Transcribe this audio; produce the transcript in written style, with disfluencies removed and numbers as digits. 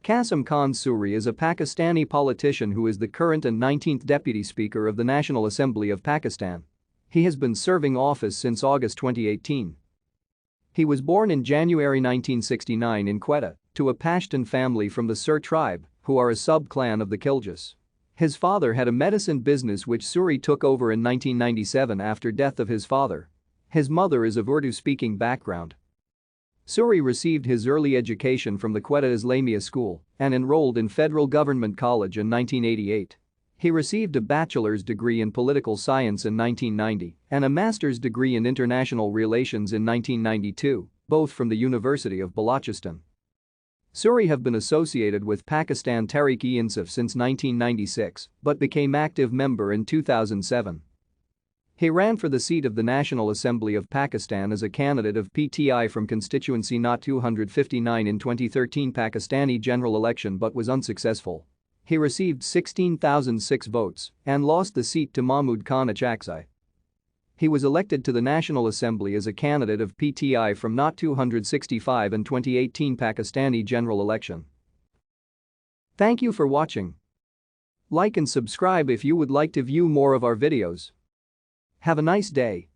Qasim Khan Suri is a Pakistani politician who is the current and 19th Deputy Speaker of the National Assembly of Pakistan. He has been serving office since August 2018. He was born in January 1969 in Quetta to a Pashtun family from the Sur tribe, who are a sub-clan of the Khiljas. His father had a medicine business which Suri took over in 1997 after death of his father. His mother is of Urdu-speaking background. Suri received his early education from the Quetta Islamia School and enrolled in Federal Government College in 1988. He received a bachelor's degree in political science in 1990 and a master's degree in international relations in 1992, both from the University of Balochistan. Suri have been associated with Pakistan Tehreek-e-Insaf since 1996 but became active member in 2007. He ran for the seat of the National Assembly of Pakistan as a candidate of PTI from constituency Not 259 in 2013 Pakistani general election but was unsuccessful. He received 16,006 votes and lost the seat to Mahmood Khan Achakzai. He was elected to the National Assembly as a candidate of PTI from Not 265 in 2018 Pakistani general election. Thank you for watching. Like and subscribe if you would like to view more of our videos. Have a nice day.